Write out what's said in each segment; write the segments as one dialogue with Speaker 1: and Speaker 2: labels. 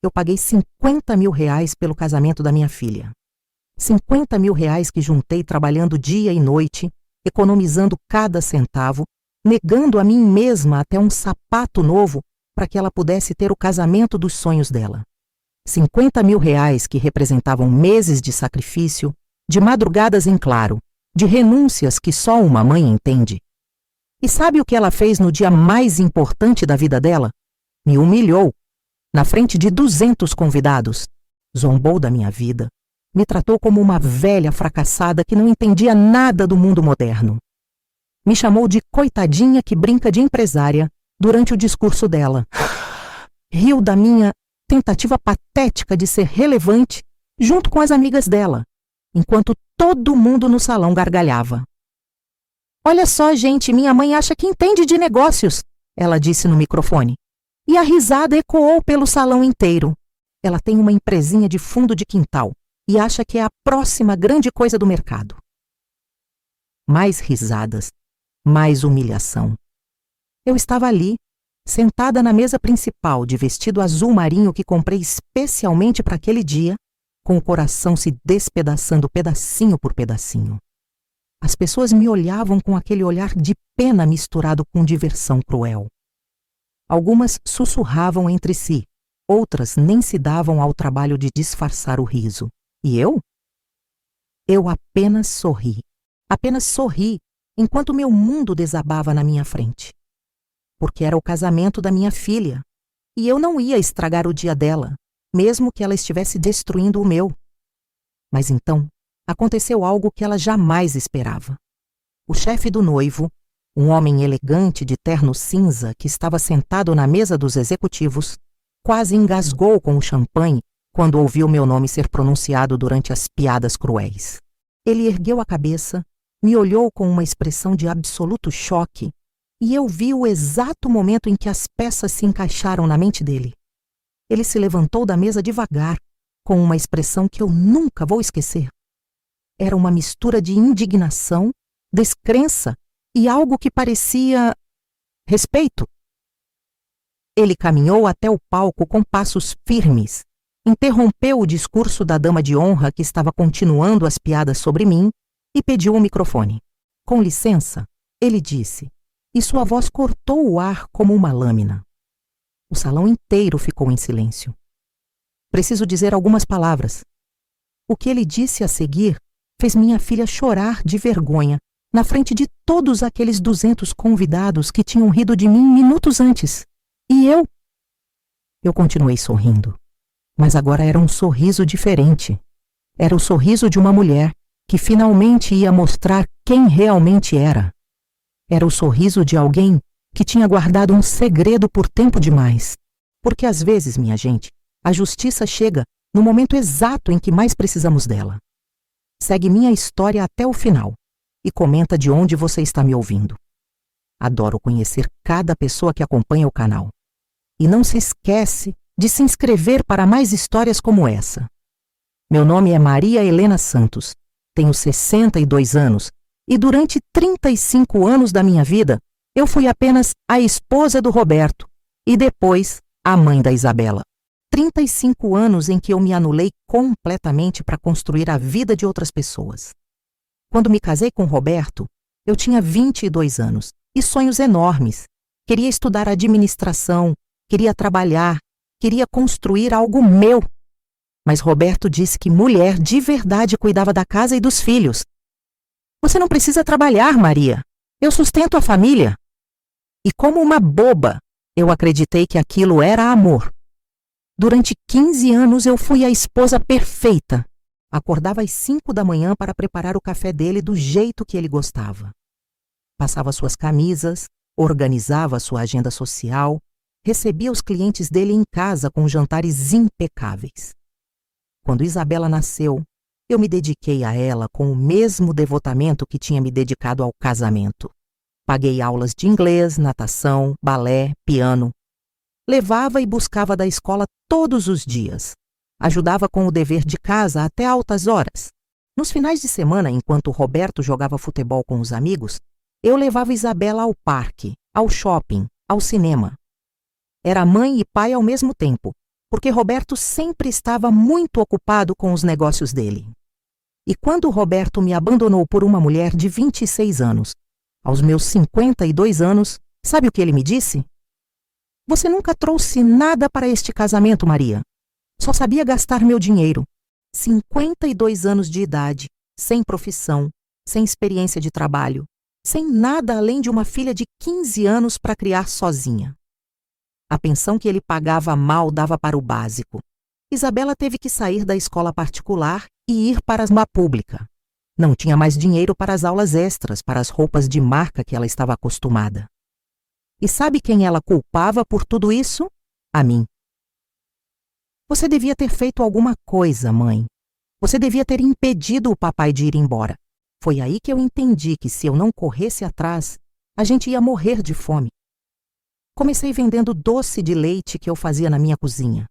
Speaker 1: eu paguei R$ 50.000 pelo casamento da minha filha. R$ 50.000 que juntei trabalhando dia e noite, economizando cada centavo, negando a mim mesma até um sapato novo para que ela pudesse ter o casamento dos sonhos dela. R$ 50.000 que representavam meses de sacrifício, de madrugadas em claro, de renúncias que só uma mãe entende. E sabe o que ela fez no dia mais importante da vida dela? Me humilhou, na frente de 200 convidados. Zombou da minha vida. Me tratou como uma velha fracassada que não entendia nada do mundo moderno. Me chamou de coitadinha que brinca de empresária durante o discurso dela. Riu da minha tentativa patética de ser relevante junto com as amigas dela, enquanto todo mundo no salão gargalhava. "Olha só, gente, minha mãe acha que entende de negócios", ela disse no microfone. E a risada ecoou pelo salão inteiro. Ela tem uma empresinha de fundo de quintal e acha que é a próxima grande coisa do mercado. Mais risadas, mais humilhação. Eu estava ali, sentada na mesa principal de vestido azul marinho que comprei especialmente para aquele dia, com o coração se despedaçando pedacinho por pedacinho. As pessoas me olhavam com aquele olhar de pena misturado com diversão cruel. Algumas sussurravam entre si, outras nem se davam ao trabalho de disfarçar o riso. E eu? Eu apenas sorri, enquanto meu mundo desabava na minha frente. Porque era o casamento da minha filha, e eu não ia estragar o dia dela, mesmo que ela estivesse destruindo o meu. Mas então, aconteceu algo que ela jamais esperava. O chefe do noivo, um homem elegante de terno cinza que estava sentado na mesa dos executivos, quase engasgou com o champanhe quando ouviu meu nome ser pronunciado durante as piadas cruéis. Ele ergueu a cabeça, me olhou com uma expressão de absoluto choque, e eu vi o exato momento em que as peças se encaixaram na mente dele. Ele se levantou da mesa devagar, com uma expressão que eu nunca vou esquecer. Era uma mistura de indignação, descrença e algo que parecia respeito. Ele caminhou até o palco com passos firmes, interrompeu o discurso da dama de honra que estava continuando as piadas sobre mim e pediu o microfone. "Com licença", ele disse, e sua voz cortou o ar como uma lâmina. O salão inteiro ficou em silêncio. Preciso dizer algumas palavras. O que ele disse a seguir fez minha filha chorar de vergonha na frente de todos aqueles 200 convidados que tinham rido de mim minutos antes. E eu? Eu continuei sorrindo, mas agora era um sorriso diferente. Era o sorriso de uma mulher que finalmente ia mostrar quem realmente era. Era o sorriso de alguém que tinha guardado um segredo por tempo demais. Porque às vezes, minha gente, a justiça chega no momento exato em que mais precisamos dela. Segue minha história até o final e comenta de onde você está me ouvindo. Adoro conhecer cada pessoa que acompanha o canal. E não se esquece de se inscrever para mais histórias como essa. Meu nome é Maria Helena Santos, tenho 62 anos e durante 35 anos da minha vida eu fui apenas a esposa do Roberto e depois a mãe da Isabela. 35 anos em que eu me anulei completamente para construir a vida de outras pessoas. Quando me casei com Roberto, eu tinha 22 anos e sonhos enormes. Queria estudar administração, queria trabalhar, queria construir algo meu. Mas Roberto disse que mulher de verdade cuidava da casa e dos filhos. "Você não precisa trabalhar, Maria. Eu sustento a família." E como uma boba, eu acreditei que aquilo era amor. Durante 15 anos eu fui a esposa perfeita. Acordava às 5 da manhã para preparar o café dele do jeito que ele gostava. Passava suas camisas, organizava sua agenda social, recebia os clientes dele em casa com jantares impecáveis. Quando Isabela nasceu, eu me dediquei a ela com o mesmo devotamento que tinha me dedicado ao casamento. Paguei aulas de inglês, natação, balé, piano. Levava e buscava da escola todos os dias. Ajudava com o dever de casa até altas horas. Nos finais de semana, enquanto Roberto jogava futebol com os amigos, eu levava Isabela ao parque, ao shopping, ao cinema. Era mãe e pai ao mesmo tempo, porque Roberto sempre estava muito ocupado com os negócios dele. E quando Roberto me abandonou por uma mulher de 26 anos, aos meus 52 anos, sabe o que ele me disse? Você nunca trouxe nada para este casamento, Maria. Só sabia gastar meu dinheiro. 52 anos de idade, sem profissão, sem experiência de trabalho, sem nada além de uma filha de 15 anos para criar sozinha. A pensão que ele pagava mal dava para o básico. Isabela teve que sair da escola particular e ir para uma pública. Não tinha mais dinheiro para as aulas extras, para as roupas de marca que ela estava acostumada. E sabe quem ela culpava por tudo isso? A mim. Você devia ter feito alguma coisa, mãe. Você devia ter impedido o papai de ir embora. Foi aí que eu entendi que se eu não corresse atrás, a gente ia morrer de fome. Comecei vendendo doce de leite que eu fazia na minha cozinha.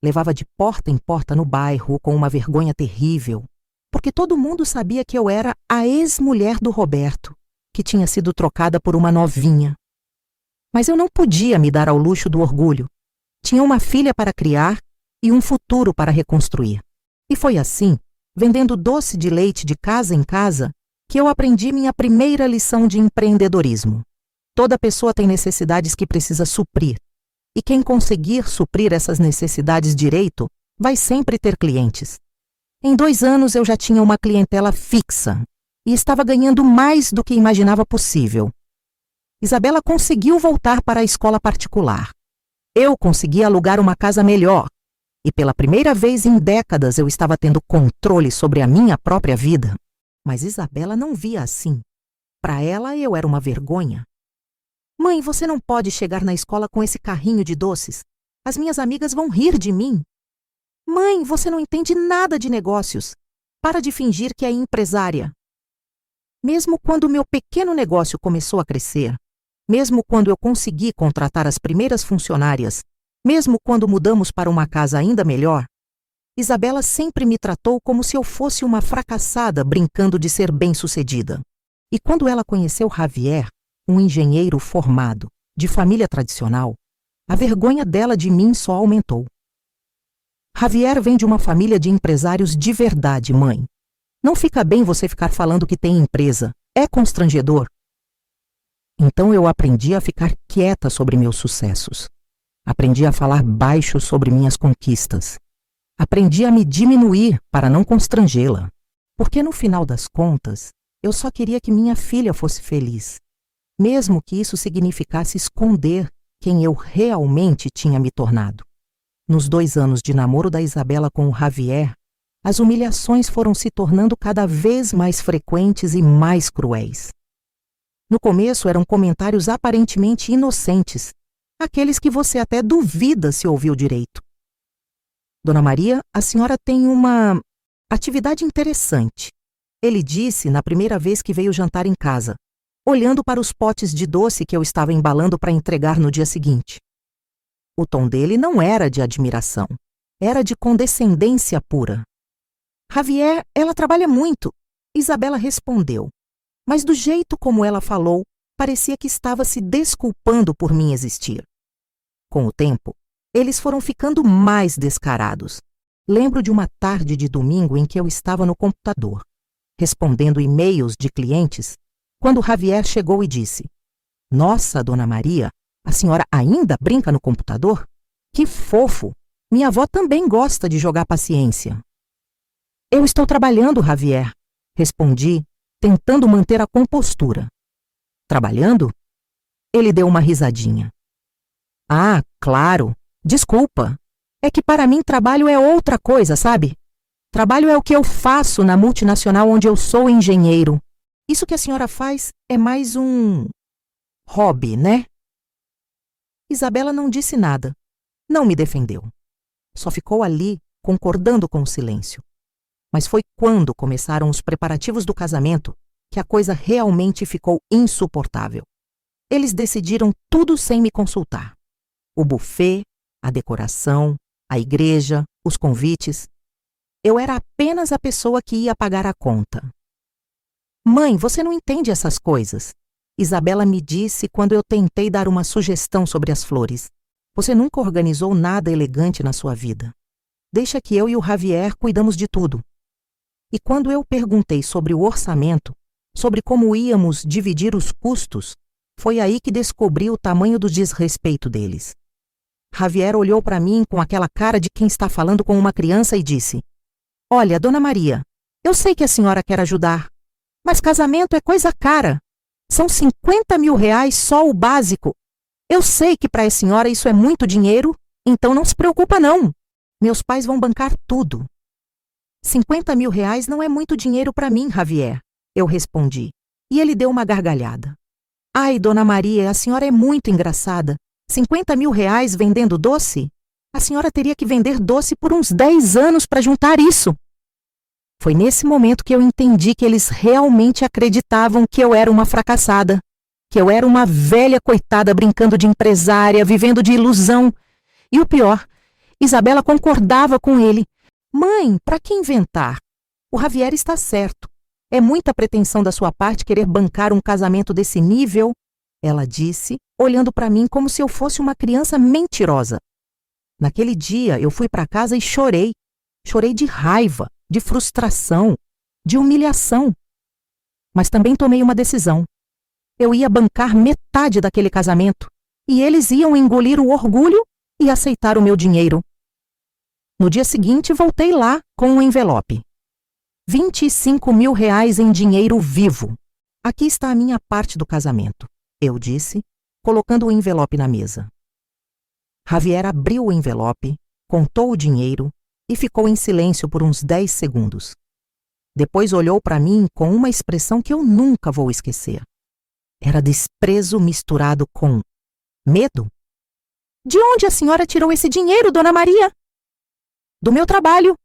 Speaker 1: Levava de porta em porta no bairro com uma vergonha terrível, porque todo mundo sabia que eu era a ex-mulher do Roberto, que tinha sido trocada por uma novinha. Mas eu não podia me dar ao luxo do orgulho. Tinha uma filha para criar e um futuro para reconstruir. E foi assim, vendendo doce de leite de casa em casa, que eu aprendi minha primeira lição de empreendedorismo. Toda pessoa tem necessidades que precisa suprir. E quem conseguir suprir essas necessidades direito, vai sempre ter clientes. Em 2 anos eu já tinha uma clientela fixa e estava ganhando mais do que imaginava possível. Isabela conseguiu voltar para a escola particular. Eu consegui alugar uma casa melhor. E pela primeira vez em décadas eu estava tendo controle sobre a minha própria vida. Mas Isabela não via assim. Para ela eu era uma vergonha. Mãe, você não pode chegar na escola com esse carrinho de doces. As minhas amigas vão rir de mim. Mãe, você não entende nada de negócios. Para de fingir que é empresária. Mesmo quando o meu pequeno negócio começou a crescer, mesmo quando eu consegui contratar as primeiras funcionárias, mesmo quando mudamos para uma casa ainda melhor, Isabela sempre me tratou como se eu fosse uma fracassada brincando de ser bem-sucedida. E quando ela conheceu Javier, um engenheiro formado, de família tradicional, a vergonha dela de mim só aumentou. Javier vem de uma família de empresários de verdade, mãe. Não fica bem você ficar falando que tem empresa. É constrangedor. Então eu aprendi a ficar quieta sobre meus sucessos. Aprendi a falar baixo sobre minhas conquistas. Aprendi a me diminuir para não constrangê-la. Porque no final das contas, eu só queria que minha filha fosse feliz. Mesmo que isso significasse esconder quem eu realmente tinha me tornado. Nos 2 anos de namoro da Isabela com o Javier, as humilhações foram se tornando cada vez mais frequentes e mais cruéis. No começo eram comentários aparentemente inocentes, aqueles que você até duvida se ouviu direito. Dona Maria, a senhora tem uma atividade interessante. Ele disse na primeira vez que veio jantar em casa, olhando para os potes de doce que eu estava embalando para entregar no dia seguinte. O tom dele não era de admiração, era de condescendência pura. Javier, ela trabalha muito, Isabela respondeu, mas do jeito como ela falou, parecia que estava se desculpando por mim existir. Com o tempo, eles foram ficando mais descarados. Lembro de uma tarde de domingo em que eu estava no computador, respondendo e-mails de clientes, quando Javier chegou e disse: Nossa, Dona Maria, a senhora ainda brinca no computador? Que fofo! Minha avó também gosta de jogar paciência. Eu estou trabalhando, Javier, respondi, tentando manter a compostura. Trabalhando? Ele deu uma risadinha. Ah, claro. Desculpa. É que para mim trabalho é outra coisa, sabe? Trabalho é o que eu faço na multinacional onde eu sou engenheiro. Isso que a senhora faz é mais um hobby, né? Isabela não disse nada. Não me defendeu. Só ficou ali, concordando com o silêncio. Mas foi quando começaram os preparativos do casamento que a coisa realmente ficou insuportável. Eles decidiram tudo sem me consultar. O buffet, a decoração, a igreja, os convites. Eu era apenas a pessoa que ia pagar a conta. Mãe, você não entende essas coisas, Isabela me disse quando eu tentei dar uma sugestão sobre as flores. Você nunca organizou nada elegante na sua vida. Deixa que eu e o Javier cuidamos de tudo. E quando eu perguntei sobre o orçamento, sobre como íamos dividir os custos, foi aí que descobri o tamanho do desrespeito deles. Javier olhou para mim com aquela cara de quem está falando com uma criança e disse: Olha, Dona Maria, eu sei que a senhora quer ajudar, mas casamento é coisa cara. São 50 mil reais só o básico. Eu sei que para a senhora isso é muito dinheiro, então não se preocupa não. Meus pais vão bancar tudo. 50 mil reais não é muito dinheiro para mim, Javier, eu respondi, e ele deu uma gargalhada. Ai, Dona Maria, a senhora é muito engraçada. 50 mil reais vendendo doce? A senhora teria que vender doce por uns 10 anos para juntar isso. Foi nesse momento que eu entendi que eles realmente acreditavam que eu era uma fracassada, que eu era uma velha coitada brincando de empresária, vivendo de ilusão. E o pior, Isabela concordava com ele. Mãe, para que inventar? O Javier está certo. É muita pretensão da sua parte querer bancar um casamento desse nível, ela disse, olhando para mim como se eu fosse uma criança mentirosa. Naquele dia eu fui para casa e chorei. Chorei de raiva, de frustração, de humilhação. Mas também tomei uma decisão. Eu ia bancar metade daquele casamento e eles iam engolir o orgulho e aceitar o meu dinheiro. No dia seguinte, voltei lá com um envelope. 25 mil reais em dinheiro vivo. Aqui está a minha parte do casamento, eu disse, colocando o envelope na mesa. Javier abriu o envelope, contou o dinheiro e ficou em silêncio por uns 10 segundos. Depois olhou para mim com uma expressão que eu nunca vou esquecer. Era desprezo misturado com medo. De onde a senhora tirou esse dinheiro, Dona Maria? Do meu trabalho,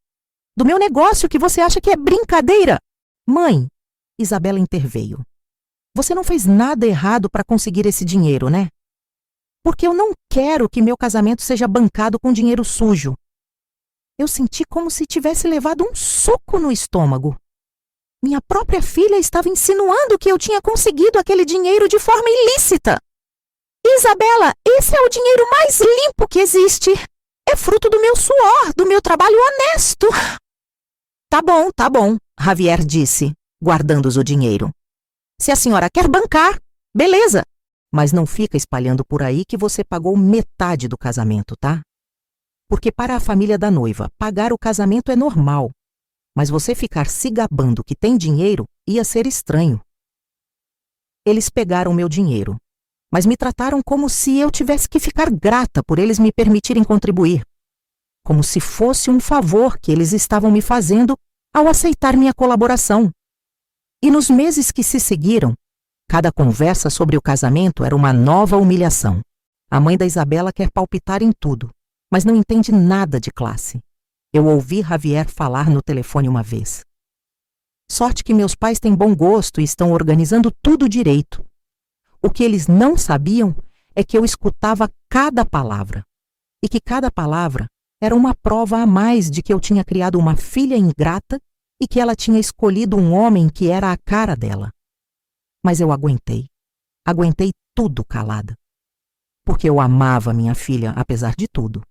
Speaker 1: do meu negócio que você acha que é brincadeira. Mãe, Isabela interveio. Você não fez nada errado para conseguir esse dinheiro, né? Porque eu não quero que meu casamento seja bancado com dinheiro sujo. Eu senti como se tivesse levado um soco no estômago. Minha própria filha estava insinuando que eu tinha conseguido aquele dinheiro de forma ilícita. Isabela, esse é o dinheiro mais limpo que existe. É fruto do meu suor, do meu trabalho honesto. Tá bom, Javier disse, guardando o dinheiro. Se a senhora quer bancar, beleza. Mas não fica espalhando por aí que você pagou metade do casamento, tá? Porque para a família da noiva, pagar o casamento é normal. Mas você ficar se gabando que tem dinheiro ia ser estranho. Eles pegaram meu dinheiro, mas me trataram como se eu tivesse que ficar grata por eles me permitirem contribuir. Como se fosse um favor que eles estavam me fazendo ao aceitar minha colaboração. E nos meses que se seguiram, cada conversa sobre o casamento era uma nova humilhação. A mãe da Isabela quer palpitar em tudo, mas não entende nada de classe. Eu ouvi Javier falar no telefone uma vez. Sorte que meus pais têm bom gosto e estão organizando tudo direito. O que eles não sabiam é que eu escutava cada palavra, e que cada palavra era uma prova a mais de que eu tinha criado uma filha ingrata e que ela tinha escolhido um homem que era a cara dela. Mas eu aguentei tudo calada. Porque eu amava minha filha, apesar de tudo.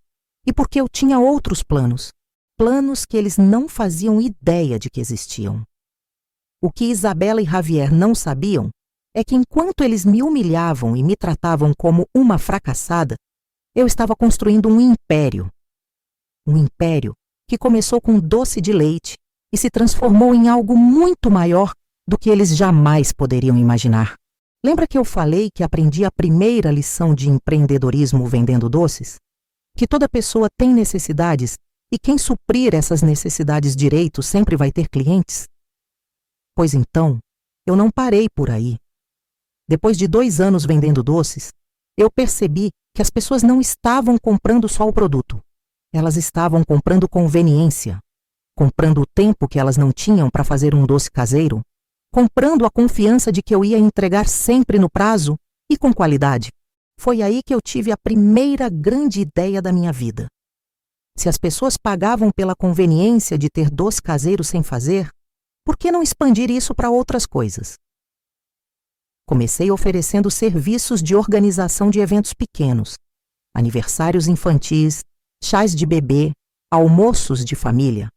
Speaker 1: E porque eu tinha outros planos que eles não faziam ideia de que existiam. O que Isabela e Javier não sabiam é que enquanto eles me humilhavam e me tratavam como uma fracassada, eu estava construindo um império. Um império que começou com doce de leite e se transformou em algo muito maior do que eles jamais poderiam imaginar. Lembra que eu falei que aprendi a primeira lição de empreendedorismo vendendo doces? Que toda pessoa tem necessidades e quem suprir essas necessidades direito sempre vai ter clientes? Pois então, eu não parei por aí. Depois de 2 anos vendendo doces, eu percebi que as pessoas não estavam comprando só o produto. Elas estavam comprando conveniência, comprando o tempo que elas não tinham para fazer um doce caseiro, comprando a confiança de que eu ia entregar sempre no prazo e com qualidade. Foi aí que eu tive a primeira grande ideia da minha vida. Se as pessoas pagavam pela conveniência de ter doce caseiro sem fazer, por que não expandir isso para outras coisas? Comecei oferecendo serviços de organização de eventos pequenos, aniversários infantis, chás de bebê, almoços de família.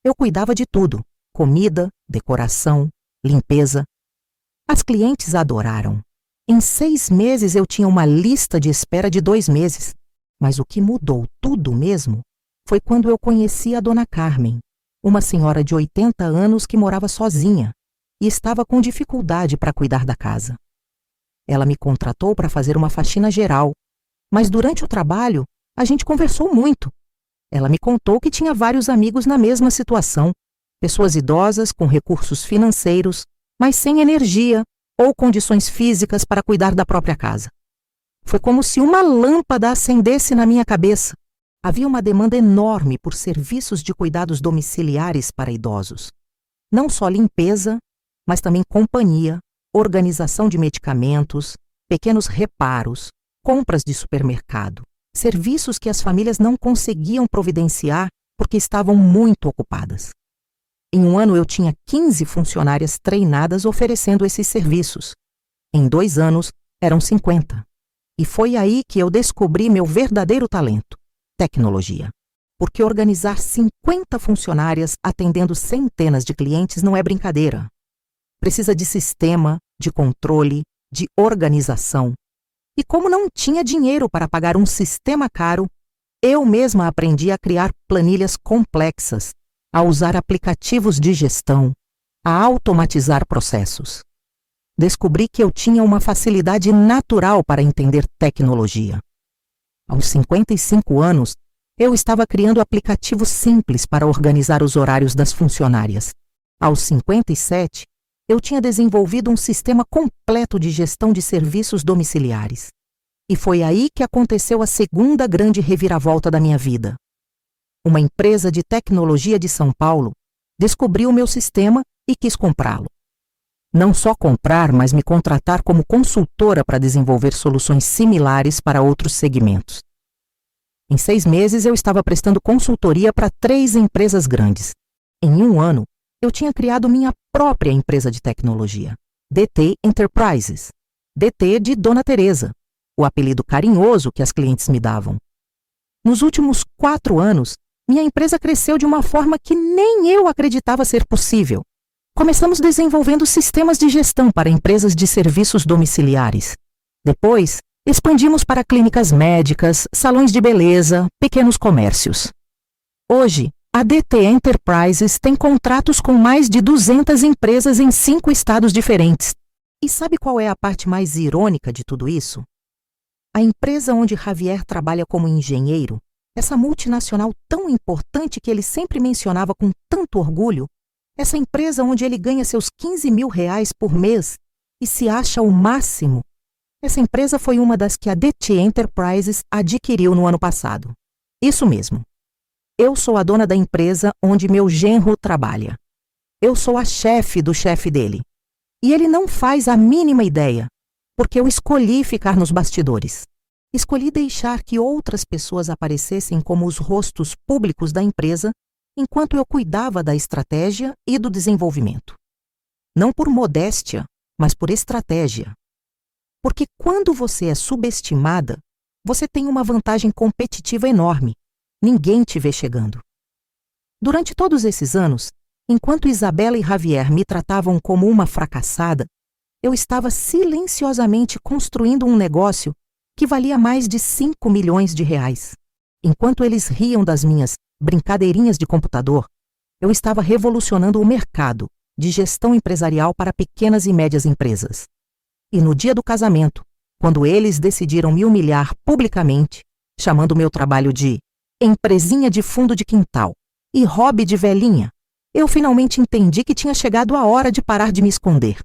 Speaker 1: Eu cuidava de tudo: comida, decoração, limpeza. As clientes adoraram. Em 6 meses eu tinha uma lista de espera de 2 meses. Mas o que mudou tudo mesmo foi quando eu conheci a dona Carmen, uma senhora de 80 anos que morava sozinha e estava com dificuldade para cuidar da casa. Ela me contratou para fazer uma faxina geral, mas durante o trabalho a gente conversou muito. Ela me contou que tinha vários amigos na mesma situação, pessoas idosas com recursos financeiros, mas sem energia ou condições físicas para cuidar da própria casa. Foi como se uma lâmpada acendesse na minha cabeça. Havia uma demanda enorme por serviços de cuidados domiciliares para idosos. Não só limpeza, mas também companhia, organização de medicamentos, pequenos reparos, compras de supermercado, serviços que as famílias não conseguiam providenciar porque estavam muito ocupadas. Em um ano eu tinha 15 funcionárias treinadas oferecendo esses serviços. Em 2 anos, eram 50. E foi aí que eu descobri meu verdadeiro talento: tecnologia. Porque organizar 50 funcionárias atendendo centenas de clientes não é brincadeira. Precisa de sistema, de controle, de organização. E como não tinha dinheiro para pagar um sistema caro, eu mesma aprendi a criar planilhas complexas, a usar aplicativos de gestão, a automatizar processos. Descobri que eu tinha uma facilidade natural para entender tecnologia. Aos 55 anos, eu estava criando aplicativos simples para organizar os horários das funcionárias. Aos 57, eu tinha desenvolvido um sistema completo de gestão de serviços domiciliares. E foi aí que aconteceu a segunda grande reviravolta da minha vida. Uma empresa de tecnologia de São Paulo descobriu o meu sistema e quis comprá-lo. Não só comprar, mas me contratar como consultora para desenvolver soluções similares para outros segmentos. Em 6 meses, eu estava prestando consultoria para 3 empresas grandes. Em 1 ano, eu tinha criado minha própria empresa de tecnologia, DT Enterprises, DT de Dona Teresa, o apelido carinhoso que as clientes me davam. Nos últimos 4 anos, minha empresa cresceu de uma forma que nem eu acreditava ser possível. Começamos desenvolvendo sistemas de gestão para empresas de serviços domiciliares. Depois, expandimos para clínicas médicas, salões de beleza, pequenos comércios. Hoje, a DT Enterprises tem contratos com mais de 200 empresas em 5 estados diferentes. E sabe qual é a parte mais irônica de tudo isso? A empresa onde Javier trabalha como engenheiro, essa multinacional tão importante que ele sempre mencionava com tanto orgulho, essa empresa onde ele ganha seus 15 mil reais por mês e se acha o máximo, essa empresa foi uma das que a DT Enterprises adquiriu no ano passado. Isso mesmo. Eu sou a dona da empresa onde meu genro trabalha. Eu sou a chefe do chefe dele. E ele não faz a mínima ideia, porque eu escolhi ficar nos bastidores. Escolhi deixar que outras pessoas aparecessem como os rostos públicos da empresa, enquanto eu cuidava da estratégia e do desenvolvimento. Não por modéstia, mas por estratégia. Porque quando você é subestimada, você tem uma vantagem competitiva enorme. Ninguém te vê chegando. Durante todos esses anos, enquanto Isabela e Javier me tratavam como uma fracassada, eu estava silenciosamente construindo um negócio que valia mais de 5 milhões de reais. Enquanto eles riam das minhas brincadeirinhas de computador, eu estava revolucionando o mercado de gestão empresarial para pequenas e médias empresas. E no dia do casamento, quando eles decidiram me humilhar publicamente, chamando meu trabalho de empresinha de fundo de quintal e hobby de velhinha, eu finalmente entendi que tinha chegado a hora de parar de me esconder.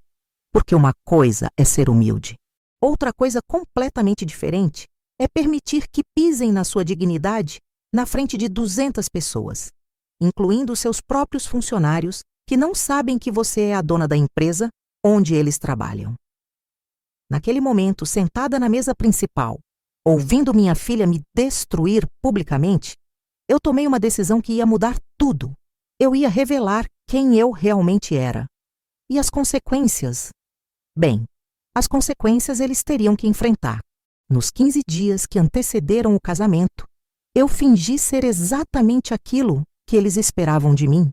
Speaker 1: Porque uma coisa é ser humilde. Outra coisa completamente diferente é permitir que pisem na sua dignidade na frente de 200 pessoas, incluindo seus próprios funcionários que não sabem que você é a dona da empresa onde eles trabalham. Naquele momento, sentada na mesa principal, ouvindo minha filha me destruir publicamente, eu tomei uma decisão que ia mudar tudo. Eu ia revelar quem eu realmente era. E as consequências? Bem, as consequências eles teriam que enfrentar. Nos 15 dias que antecederam o casamento, eu fingi ser exatamente aquilo que eles esperavam de mim.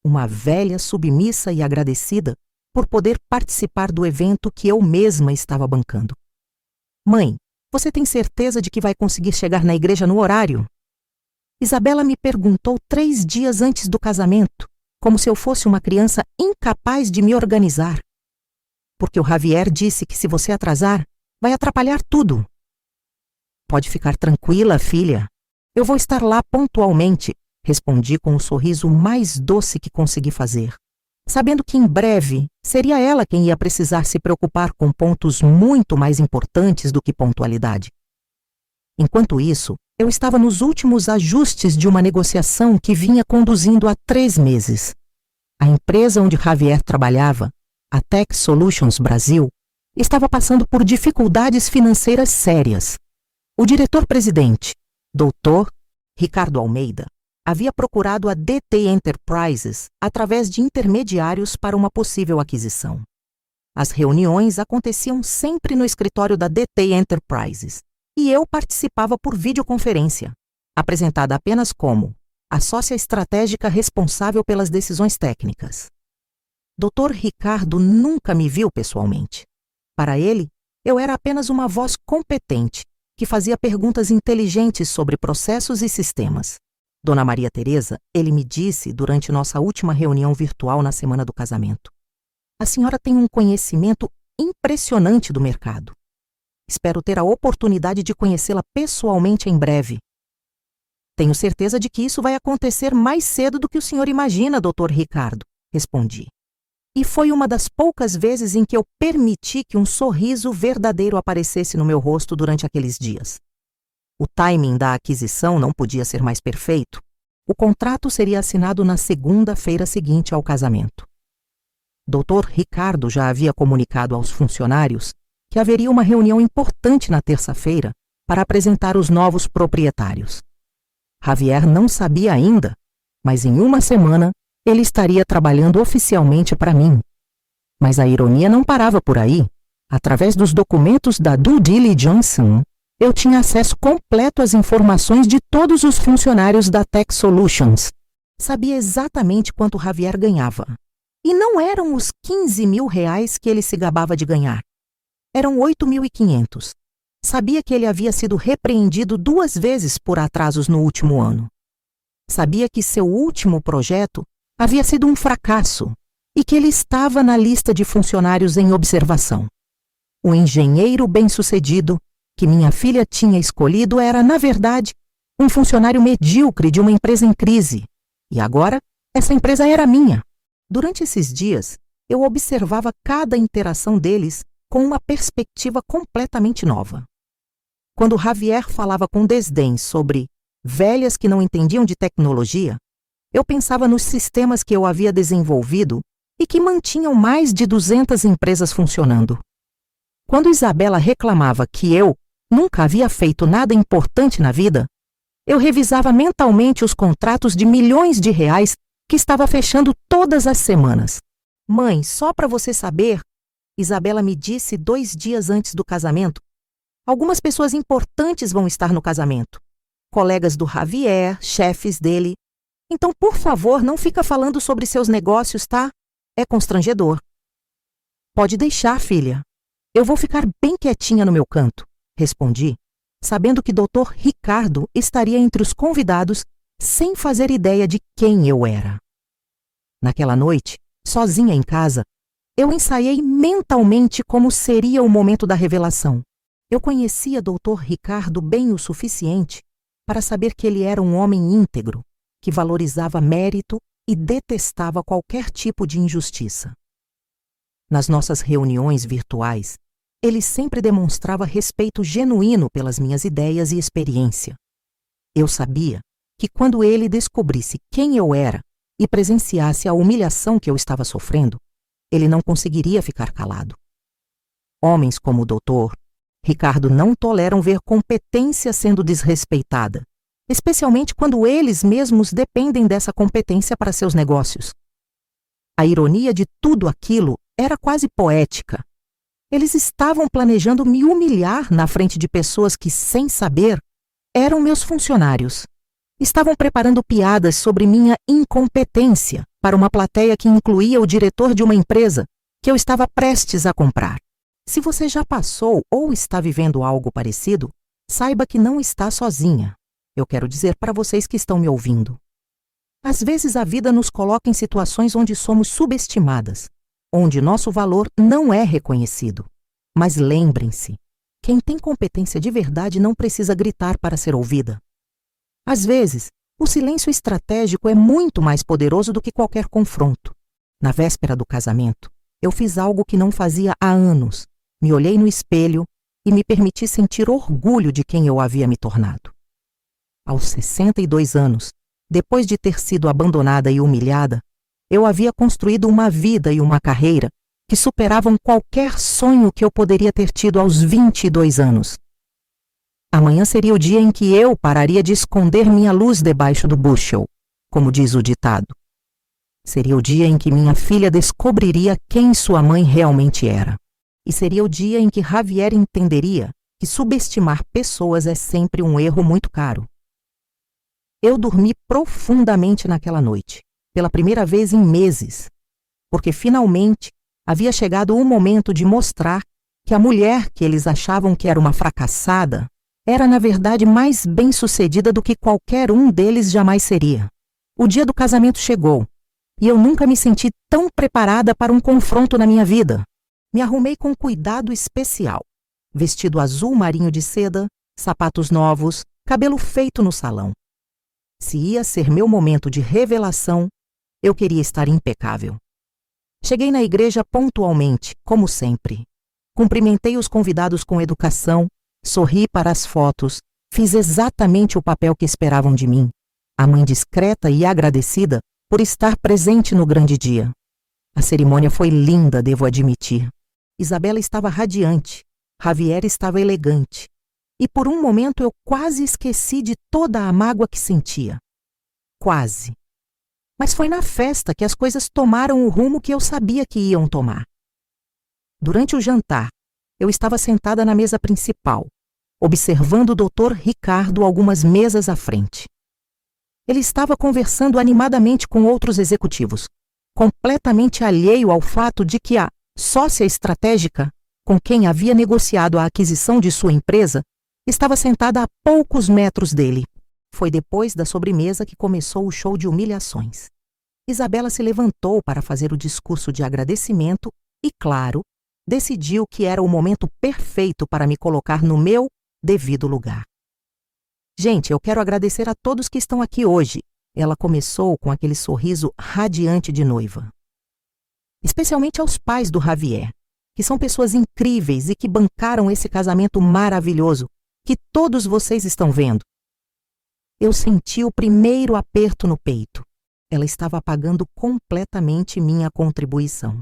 Speaker 1: Uma velha submissa e agradecida por poder participar do evento que eu mesma estava bancando. Mãe, você tem certeza de que vai conseguir chegar na igreja no horário? Isabela me perguntou 3 dias antes do casamento, como se eu fosse uma criança incapaz de me organizar. Porque o Javier disse que se você atrasar, vai atrapalhar tudo. Pode ficar tranquila, filha. Eu vou estar lá pontualmente, respondi com o sorriso mais doce que consegui fazer, sabendo que em breve seria ela quem ia precisar se preocupar com pontos muito mais importantes do que pontualidade. Enquanto isso, eu estava nos últimos ajustes de uma negociação que vinha conduzindo há 3 meses. A empresa onde Javier trabalhava, a Tech Solutions Brasil, estava passando por dificuldades financeiras sérias. O diretor-presidente, Dr. Ricardo Almeida, havia procurado a DT Enterprises através de intermediários para uma possível aquisição. As reuniões aconteciam sempre no escritório da DT Enterprises e eu participava por videoconferência, apresentada apenas como a sócia estratégica responsável pelas decisões técnicas. Dr. Ricardo nunca me viu pessoalmente. Para ele, eu era apenas uma voz competente que fazia perguntas inteligentes sobre processos e sistemas. Dona Maria Teresa, ele me disse durante nossa última reunião virtual na semana do casamento: a senhora tem um conhecimento impressionante do mercado. Espero ter a oportunidade de conhecê-la pessoalmente em breve. Tenho certeza de que isso vai acontecer mais cedo do que o senhor imagina, Dr. Ricardo, respondi. E foi uma das poucas vezes em que eu permiti que um sorriso verdadeiro aparecesse no meu rosto durante aqueles dias. O timing da aquisição não podia ser mais perfeito. O contrato seria assinado na segunda-feira seguinte ao casamento. Dr. Ricardo já havia comunicado aos funcionários que haveria uma reunião importante na terça-feira para apresentar os novos proprietários. Javier não sabia ainda, mas em uma semana ele estaria trabalhando oficialmente para mim. Mas a ironia não parava por aí. Através dos documentos da Due Diligence, eu tinha acesso completo às informações de todos os funcionários da Tech Solutions. Sabia exatamente quanto Javier ganhava. E não eram os 15 mil reais que ele se gabava de ganhar. Eram 8.500. Sabia que ele havia sido repreendido 2 vezes por atrasos no último ano. Sabia que seu último projeto havia sido um fracasso e que ele estava na lista de funcionários em observação. O engenheiro bem-sucedido que minha filha tinha escolhido era, na verdade, um funcionário medíocre de uma empresa em crise. E agora, essa empresa era minha. Durante esses dias, eu observava cada interação deles com uma perspectiva completamente nova. Quando Javier falava com desdém sobre velhas que não entendiam de tecnologia, eu pensava nos sistemas que eu havia desenvolvido e que mantinham mais de 200 empresas funcionando. Quando Isabela reclamava que eu nunca havia feito nada importante na vida, eu revisava mentalmente os contratos de milhões de reais que estava fechando todas as semanas. Mãe, só para você saber, Isabela me disse 2 dias antes do casamento, algumas pessoas importantes vão estar no casamento. Colegas do Javier, chefes dele. Então, por favor, não fica falando sobre seus negócios, tá? É constrangedor. Pode deixar, filha. Eu vou ficar bem quietinha no meu canto, respondi, sabendo que Dr. Ricardo estaria entre os convidados sem fazer ideia de quem eu era. Naquela noite, sozinha em casa, eu ensaiei mentalmente como seria o momento da revelação. Eu conhecia Dr. Ricardo bem o suficiente para saber que ele era um homem íntegro, que valorizava mérito e detestava qualquer tipo de injustiça. Nas nossas reuniões virtuais, ele sempre demonstrava respeito genuíno pelas minhas ideias e experiência. Eu sabia que quando ele descobrisse quem eu era e presenciasse a humilhação que eu estava sofrendo, ele não conseguiria ficar calado. Homens como o Dr. Ricardo não toleram ver competência sendo desrespeitada, especialmente quando eles mesmos dependem dessa competência para seus negócios. A ironia de tudo aquilo era quase poética. Eles estavam planejando me humilhar na frente de pessoas que, sem saber, eram meus funcionários. Estavam preparando piadas sobre minha incompetência para uma plateia que incluía o diretor de uma empresa que eu estava prestes a comprar. Se você já passou ou está vivendo algo parecido, saiba que não está sozinha. Eu quero dizer para vocês que estão me ouvindo. Às vezes a vida nos coloca em situações onde somos subestimadas, onde nosso valor não é reconhecido. Mas lembrem-se, quem tem competência de verdade não precisa gritar para ser ouvida. Às vezes, o silêncio estratégico é muito mais poderoso do que qualquer confronto. Na véspera do casamento, eu fiz algo que não fazia há anos. Me olhei no espelho e me permiti sentir orgulho de quem eu havia me tornado. Aos 62 anos, depois de ter sido abandonada e humilhada, eu havia construído uma vida e uma carreira que superavam qualquer sonho que eu poderia ter tido aos 22 anos. Amanhã seria o dia em que eu pararia de esconder minha luz debaixo do bushel, como diz o ditado. Seria o dia em que minha filha descobriria quem sua mãe realmente era. E seria o dia em que Javier entenderia que subestimar pessoas é sempre um erro muito caro. Eu dormi profundamente naquela noite, pela primeira vez em meses, porque finalmente havia chegado o momento de mostrar que a mulher que eles achavam que era uma fracassada era, na verdade, mais bem-sucedida do que qualquer um deles jamais seria. O dia do casamento chegou, e eu nunca me senti tão preparada para um confronto na minha vida. Me arrumei com cuidado especial. Vestido azul marinho de seda, sapatos novos, cabelo feito no salão. Se ia ser meu momento de revelação, eu queria estar impecável. Cheguei na igreja pontualmente, como sempre. Cumprimentei os convidados com educação, sorri para as fotos, fiz exatamente o papel que esperavam de mim, a mãe discreta e agradecida por estar presente no grande dia. A cerimônia foi linda, devo admitir. Isabela estava radiante, Javier estava elegante, e por um momento eu quase esqueci de toda a mágoa que sentia. Quase. Mas foi na festa que as coisas tomaram o rumo que eu sabia que iam tomar. Durante o jantar, eu estava sentada na mesa principal, observando o Dr. Ricardo algumas mesas à frente. Ele estava conversando animadamente com outros executivos, completamente alheio ao fato de que a sócia estratégica, com quem havia negociado a aquisição de sua empresa, estava sentada a poucos metros dele. Foi depois da sobremesa que começou o show de humilhações. Isabela se levantou para fazer o discurso de agradecimento e, claro, decidiu que era o momento perfeito para me colocar no meu devido lugar. Gente, eu quero agradecer a todos que estão aqui hoje. Ela começou com aquele sorriso radiante de noiva. Especialmente aos pais do Javier, que são pessoas incríveis e que bancaram esse casamento maravilhoso que todos vocês estão vendo. Eu senti o primeiro aperto no peito. Ela estava pagando completamente minha contribuição.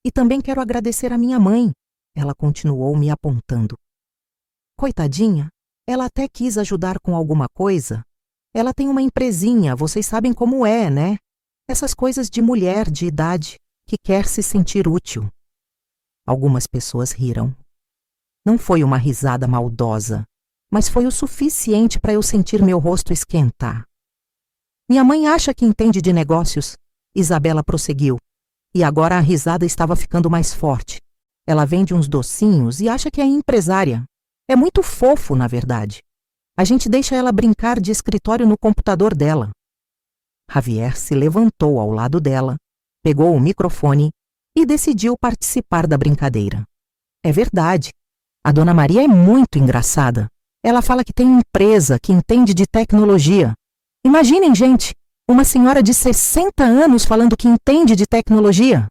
Speaker 1: E também quero agradecer a minha mãe. Ela continuou me apontando. Coitadinha, ela até quis ajudar com alguma coisa. Ela tem uma empresinha, vocês sabem como é, né? Essas coisas de mulher de idade que quer se sentir útil. Algumas pessoas riram. Não foi uma risada maldosa, mas foi o suficiente para eu sentir meu rosto esquentar. Minha mãe acha que entende de negócios, Isabela prosseguiu, e agora a risada estava ficando mais forte. Ela vende uns docinhos e acha que é empresária. É muito fofo, na verdade. A gente deixa ela brincar de escritório no computador dela. Javier se levantou ao lado dela, pegou o microfone e decidiu participar da brincadeira. É verdade. A Dona Maria é muito engraçada. Ela fala que tem empresa, que entende de tecnologia. Imaginem, gente, uma senhora de 60 anos falando que entende de tecnologia.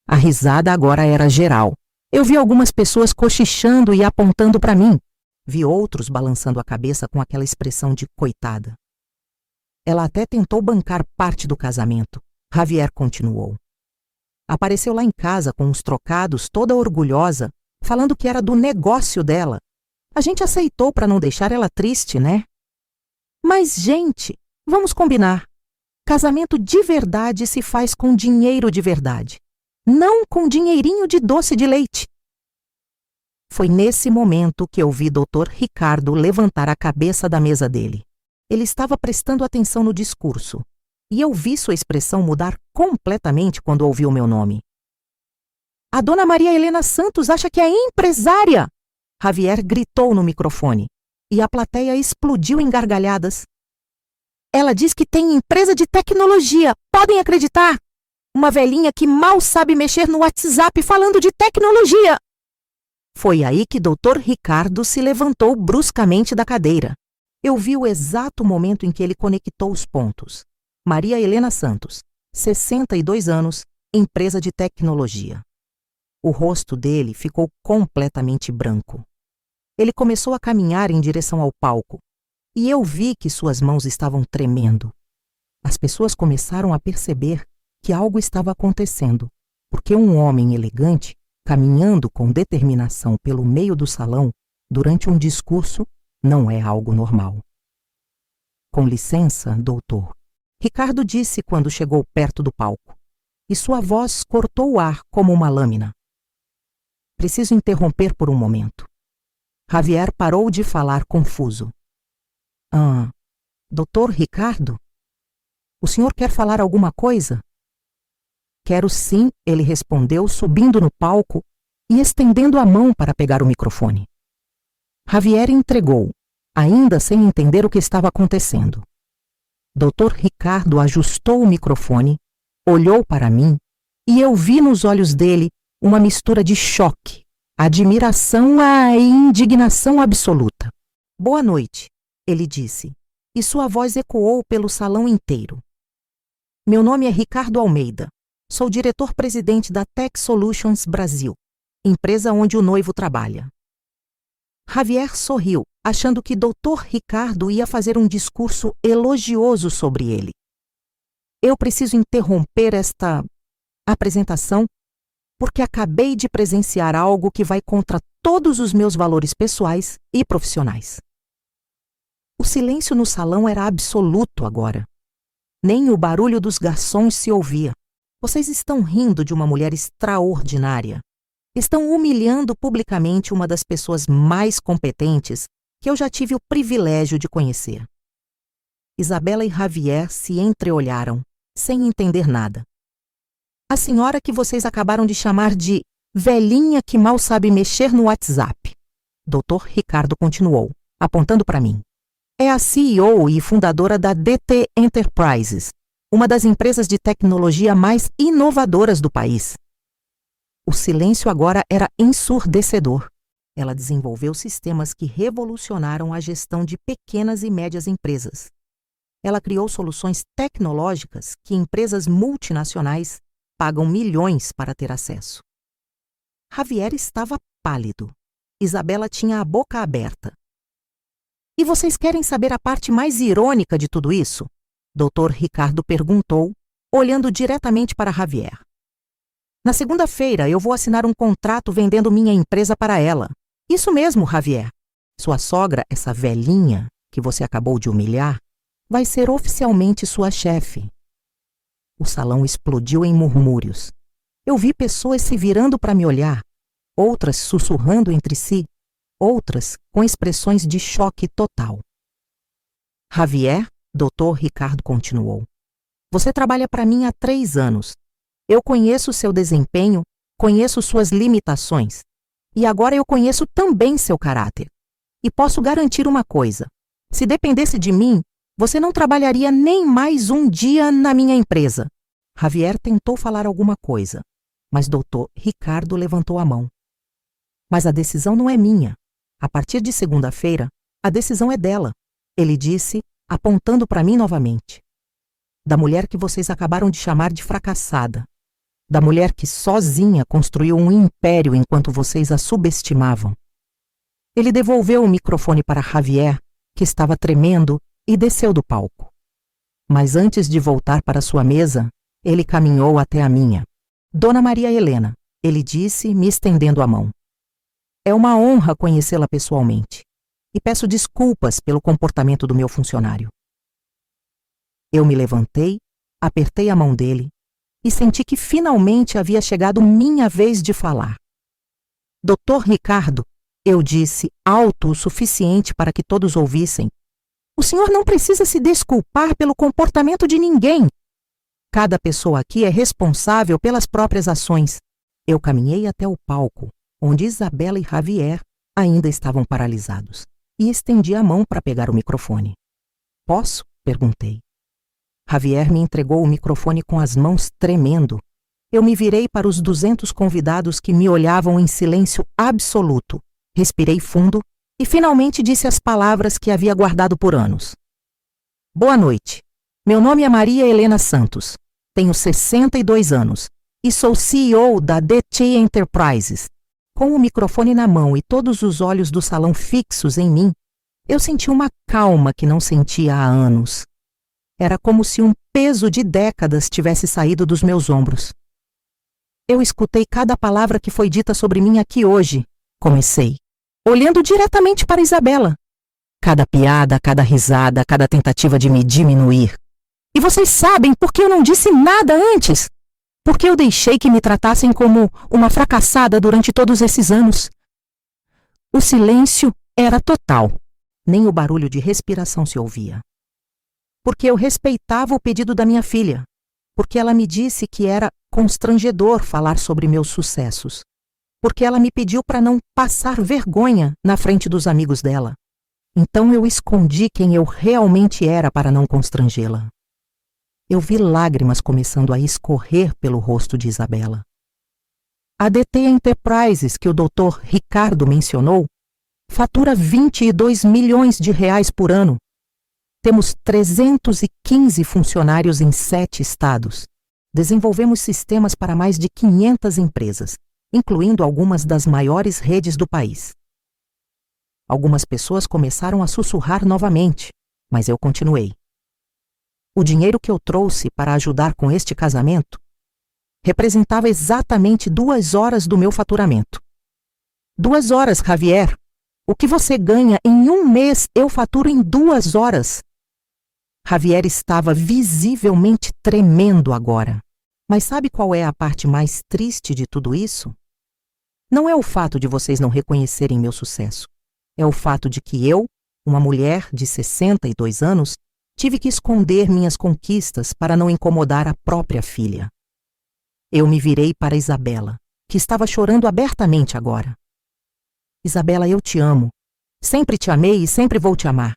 Speaker 1: A risada agora era geral. Eu vi algumas pessoas cochichando e apontando para mim. Vi outros balançando a cabeça com aquela expressão de coitada. Ela até tentou bancar parte do casamento. Javier continuou. Apareceu lá em casa com uns trocados, toda orgulhosa, falando que era do negócio dela. A gente aceitou para não deixar ela triste, né? Mas, gente, vamos combinar. Casamento de verdade se faz com dinheiro de verdade. Não com dinheirinho de doce de leite. Foi nesse momento que eu vi Dr. Ricardo levantar a cabeça da mesa dele. Ele estava prestando atenção no discurso, e eu vi sua expressão mudar completamente quando ouviu meu nome. A dona Maria Helena Santos acha que é empresária! Javier gritou no microfone, e a plateia explodiu em gargalhadas. Ela diz que tem empresa de tecnologia, podem acreditar? Uma velhinha que mal sabe mexer no WhatsApp falando de tecnologia! Foi aí que Dr. Ricardo se levantou bruscamente da cadeira. Eu vi o exato momento em que ele conectou os pontos. Maria Helena Santos, 62 anos, empresa de tecnologia. O rosto dele ficou completamente branco. Ele começou a caminhar em direção ao palco, e eu vi que suas mãos estavam tremendo. As pessoas começaram a perceber que algo estava acontecendo, porque um homem elegante, caminhando com determinação pelo meio do salão, durante um discurso, não é algo normal. Com licença, doutor, Ricardo disse quando chegou perto do palco, e sua voz cortou o ar como uma lâmina. Preciso interromper por um momento. Javier parou de falar confuso. Doutor Ricardo? O senhor quer falar alguma coisa? Quero sim, ele respondeu, subindo no palco e estendendo a mão para pegar o microfone. Javier entregou, ainda sem entender o que estava acontecendo. Dr. Ricardo ajustou o microfone, olhou para mim e eu vi nos olhos dele uma mistura de choque, admiração e indignação absoluta. Boa noite, ele disse, e sua voz ecoou pelo salão inteiro. Meu nome é Ricardo Almeida. Sou diretor-presidente da Tech Solutions Brasil, empresa onde o noivo trabalha. Javier sorriu, achando que Dr. Ricardo ia fazer um discurso elogioso sobre ele. Eu preciso interromper esta apresentação porque acabei de presenciar algo que vai contra todos os meus valores pessoais e profissionais. O silêncio no salão era absoluto agora. Nem o barulho dos garçons se ouvia. Vocês estão rindo de uma mulher extraordinária. Estão humilhando publicamente uma das pessoas mais competentes que eu já tive o privilégio de conhecer. Isabela e Javier se entreolharam, sem entender nada. A senhora que vocês acabaram de chamar de velhinha que mal sabe mexer no WhatsApp. Dr. Ricardo continuou, apontando para mim. É a CEO e fundadora da DT Enterprises, uma das empresas de tecnologia mais inovadoras do país. O silêncio agora era ensurdecedor. Ela desenvolveu sistemas que revolucionaram a gestão de pequenas e médias empresas. Ela criou soluções tecnológicas que empresas multinacionais pagam milhões para ter acesso. Javier estava pálido. Isabela tinha a boca aberta. E vocês querem saber a parte mais irônica de tudo isso? Dr. Ricardo perguntou, olhando diretamente para Javier. Na segunda-feira eu vou assinar um contrato vendendo minha empresa para ela. Isso mesmo, Javier. Sua sogra, essa velhinha que você acabou de humilhar, vai ser oficialmente sua chefe. O salão explodiu em murmúrios. Eu vi pessoas se virando para me olhar, outras sussurrando entre si, outras com expressões de choque total. Javier, Dr. Ricardo continuou. Você trabalha para mim há 3 anos. Eu conheço seu desempenho, conheço suas limitações. E agora eu conheço também seu caráter. E posso garantir uma coisa. Se dependesse de mim, você não trabalharia nem mais um dia na minha empresa. Javier tentou falar alguma coisa, mas Dr. Ricardo levantou a mão. Mas a decisão não é minha. A partir de segunda-feira, a decisão é dela, ele disse, apontando para mim novamente. Da mulher que vocês acabaram de chamar de fracassada. Da mulher que sozinha construiu um império enquanto vocês a subestimavam. Ele devolveu o microfone para Javier, que estava tremendo, e desceu do palco. Mas antes de voltar para sua mesa, ele caminhou até a minha. Dona Maria Helena, ele disse, me estendendo a mão. É uma honra conhecê-la pessoalmente. E peço desculpas pelo comportamento do meu funcionário. Eu me levantei, apertei a mão dele e senti que finalmente havia chegado minha vez de falar. Dr. Ricardo, eu disse alto o suficiente para que todos ouvissem. O senhor não precisa se desculpar pelo comportamento de ninguém. Cada pessoa aqui é responsável pelas próprias ações. Eu caminhei até o palco, onde Isabela e Javier ainda estavam paralisados, e estendi a mão para pegar o microfone. Posso? Perguntei. Javier me entregou o microfone com as mãos tremendo. Eu me virei para os 200 convidados que me olhavam em silêncio absoluto. Respirei fundo e finalmente disse as palavras que havia guardado por anos. Boa noite. Meu nome é Maria Helena Santos. Tenho 62 anos e sou CEO da DT Enterprises. Com o microfone na mão e todos os olhos do salão fixos em mim, eu senti uma calma que não sentia há anos. Era como se um peso de décadas tivesse saído dos meus ombros. Eu escutei cada palavra que foi dita sobre mim aqui hoje, comecei, olhando diretamente para Isabela. Cada piada, cada risada, cada tentativa de me diminuir. E vocês sabem por que eu não disse nada antes? Porque eu deixei que me tratassem como uma fracassada durante todos esses anos. O silêncio era total. Nem o barulho de respiração se ouvia. Porque eu respeitava o pedido da minha filha. Porque ela me disse que era constrangedor falar sobre meus sucessos. Porque ela me pediu para não passar vergonha na frente dos amigos dela. Então eu escondi quem eu realmente era para não constrangê-la. Eu vi lágrimas começando a escorrer pelo rosto de Isabela. A DT Enterprises, que o Dr. Ricardo mencionou, fatura 22 milhões de reais por ano. Temos 315 funcionários em 7 estados. Desenvolvemos sistemas para mais de 500 empresas, incluindo algumas das maiores redes do país. Algumas pessoas começaram a sussurrar novamente, mas eu continuei. O dinheiro que eu trouxe para ajudar com este casamento representava exatamente 2 horas do meu faturamento. 2 horas, Javier. O que você ganha em um mês, eu faturo em 2 horas. Javier estava visivelmente tremendo agora. Mas sabe qual é a parte mais triste de tudo isso? Não é o fato de vocês não reconhecerem meu sucesso. É o fato de que eu, uma mulher de 62 anos, tive que esconder minhas conquistas para não incomodar a própria filha. Eu me virei para Isabela, que estava chorando abertamente agora. Isabela, eu te amo. Sempre te amei e sempre vou te amar.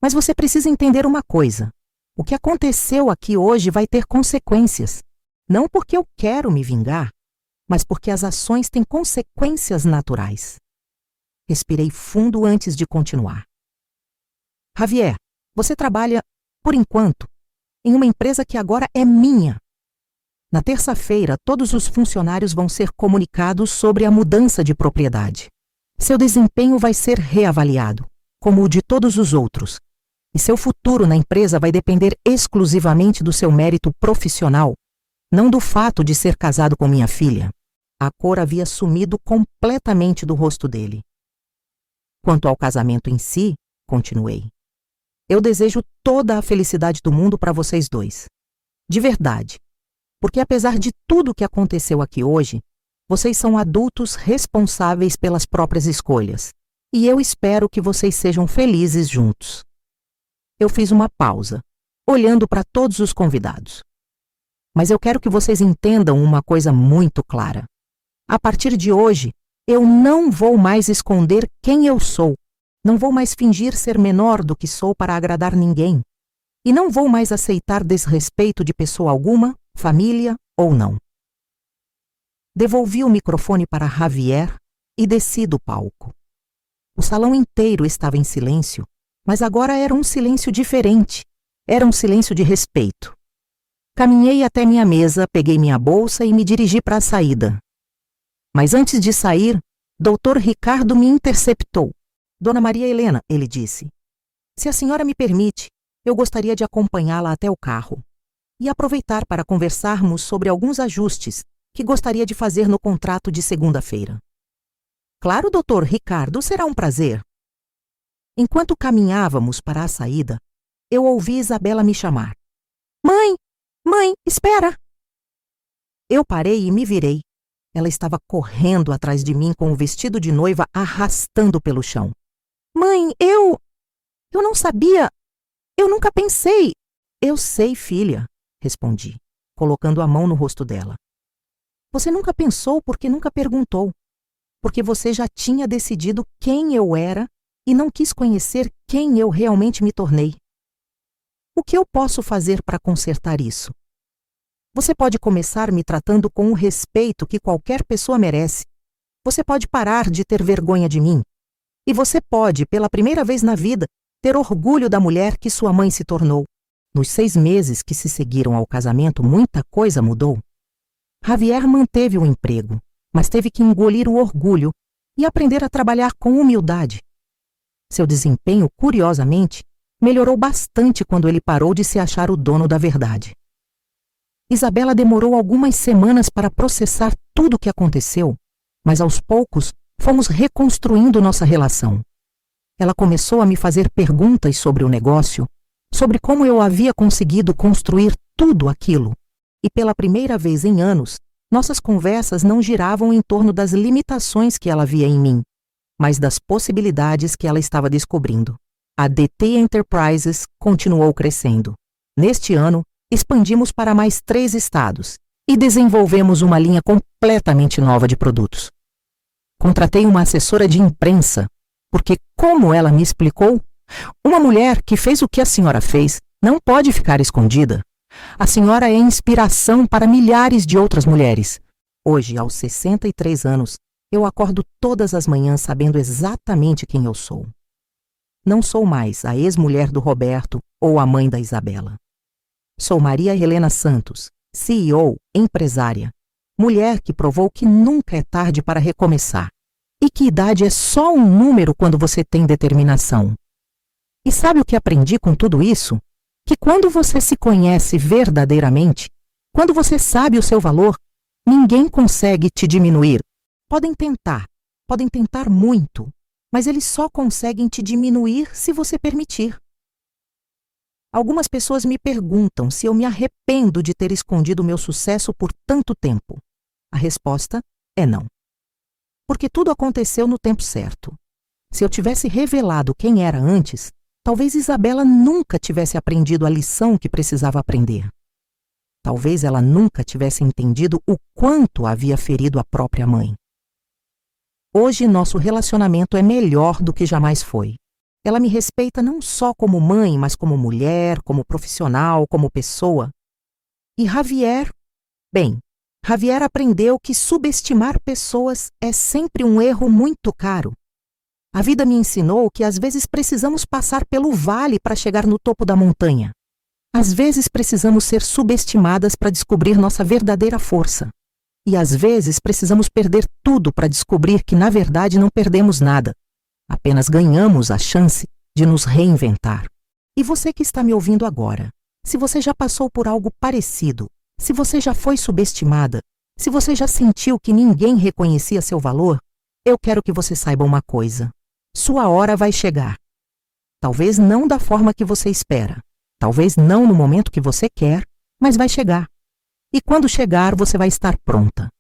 Speaker 1: Mas você precisa entender uma coisa. O que aconteceu aqui hoje vai ter consequências. Não porque eu quero me vingar, mas porque as ações têm consequências naturais. Respirei fundo antes de continuar. Javier, você trabalha, por enquanto, em uma empresa que agora é minha. Na terça-feira, todos os funcionários vão ser comunicados sobre a mudança de propriedade. Seu desempenho vai ser reavaliado, como o de todos os outros. E seu futuro na empresa vai depender exclusivamente do seu mérito profissional, não do fato de ser casado com minha filha. A cor havia sumido completamente do rosto dele. Quanto ao casamento em si, continuei. Eu desejo toda a felicidade do mundo para vocês dois. De verdade. Porque apesar de tudo o que aconteceu aqui hoje, vocês são adultos responsáveis pelas próprias escolhas. E eu espero que vocês sejam felizes juntos. Eu fiz uma pausa, olhando para todos os convidados. Mas eu quero que vocês entendam uma coisa muito clara. A partir de hoje, eu não vou mais esconder quem eu sou. Não vou mais fingir ser menor do que sou para agradar ninguém. E não vou mais aceitar desrespeito de pessoa alguma, família ou não. Devolvi o microfone para Javier e desci do palco. O salão inteiro estava em silêncio, mas agora era um silêncio diferente. Era um silêncio de respeito. Caminhei até minha mesa, peguei minha bolsa e me dirigi para a saída. Mas antes de sair, Dr. Ricardo me interceptou. Dona Maria Helena, ele disse, se a senhora me permite, eu gostaria de acompanhá-la até o carro e aproveitar para conversarmos sobre alguns ajustes que gostaria de fazer no contrato de segunda-feira. Claro, Dr. Ricardo, será um prazer. Enquanto caminhávamos para a saída, eu ouvi Isabela me chamar. Mãe! Mãe, espera! Eu parei e me virei. Ela estava correndo atrás de mim com o vestido de noiva arrastando pelo chão. Mãe, eu não sabia. Eu nunca pensei. Eu sei, filha, respondi, colocando a mão no rosto dela. Você nunca pensou porque nunca perguntou. Porque você já tinha decidido quem eu era e não quis conhecer quem eu realmente me tornei. O que eu posso fazer para consertar isso? Você pode começar me tratando com o respeito que qualquer pessoa merece. Você pode parar de ter vergonha de mim. E você pode, pela primeira vez na vida, ter orgulho da mulher que sua mãe se tornou. Nos 6 meses que se seguiram ao casamento, muita coisa mudou. Javier manteve o emprego, mas teve que engolir o orgulho e aprender a trabalhar com humildade. Seu desempenho, curiosamente, melhorou bastante quando ele parou de se achar o dono da verdade. Isabela demorou algumas semanas para processar tudo o que aconteceu, mas aos poucos fomos reconstruindo nossa relação. Ela começou a me fazer perguntas sobre o negócio, sobre como eu havia conseguido construir tudo aquilo. E pela primeira vez em anos, nossas conversas não giravam em torno das limitações que ela via em mim, mas das possibilidades que ela estava descobrindo. A DT Enterprises continuou crescendo. Neste ano, expandimos para mais 3 estados e desenvolvemos uma linha completamente nova de produtos. Contratei uma assessora de imprensa, porque, como ela me explicou, uma mulher que fez o que a senhora fez não pode ficar escondida. A senhora é inspiração para milhares de outras mulheres. Hoje, aos 63 anos, eu acordo todas as manhãs sabendo exatamente quem eu sou. Não sou mais a ex-mulher do Roberto ou a mãe da Isabela. Sou Maria Helena Santos, CEO, empresária, mulher que provou que nunca é tarde para recomeçar e que idade é só um número quando você tem determinação. E sabe o que aprendi com tudo isso? Que quando você se conhece verdadeiramente, quando você sabe o seu valor, ninguém consegue te diminuir. Podem tentar muito, mas eles só conseguem te diminuir se você permitir. Algumas pessoas me perguntam se eu me arrependo de ter escondido meu sucesso por tanto tempo. A resposta é não. Porque tudo aconteceu no tempo certo. Se eu tivesse revelado quem era antes, talvez Isabela nunca tivesse aprendido a lição que precisava aprender. Talvez ela nunca tivesse entendido o quanto havia ferido a própria mãe. Hoje nosso relacionamento é melhor do que jamais foi. Ela me respeita não só como mãe, mas como mulher, como profissional, como pessoa. E Javier aprendeu que subestimar pessoas é sempre um erro muito caro. A vida me ensinou que às vezes precisamos passar pelo vale para chegar no topo da montanha. Às vezes precisamos ser subestimadas para descobrir nossa verdadeira força. E às vezes precisamos perder tudo para descobrir que na verdade não perdemos nada. Apenas ganhamos a chance de nos reinventar. E você que está me ouvindo agora, se você já passou por algo parecido, se você já foi subestimada, se você já sentiu que ninguém reconhecia seu valor, eu quero que você saiba uma coisa. Sua hora vai chegar. Talvez não da forma que você espera. Talvez não no momento que você quer, mas vai chegar. E quando chegar, você vai estar pronta.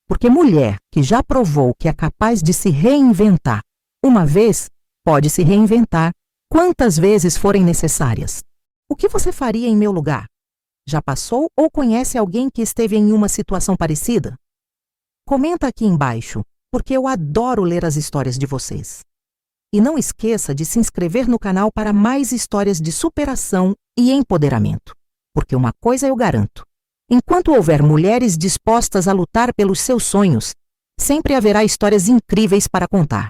Speaker 1: Porque mulher que já provou que é capaz de se reinventar uma vez, pode se reinventar quantas vezes forem necessárias. O que você faria em meu lugar? Já passou ou conhece alguém que esteve em uma situação parecida? Comenta aqui embaixo, porque eu adoro ler as histórias de vocês. E não esqueça de se inscrever no canal para mais histórias de superação e empoderamento. Porque uma coisa eu garanto: enquanto houver mulheres dispostas a lutar pelos seus sonhos, sempre haverá histórias incríveis para contar.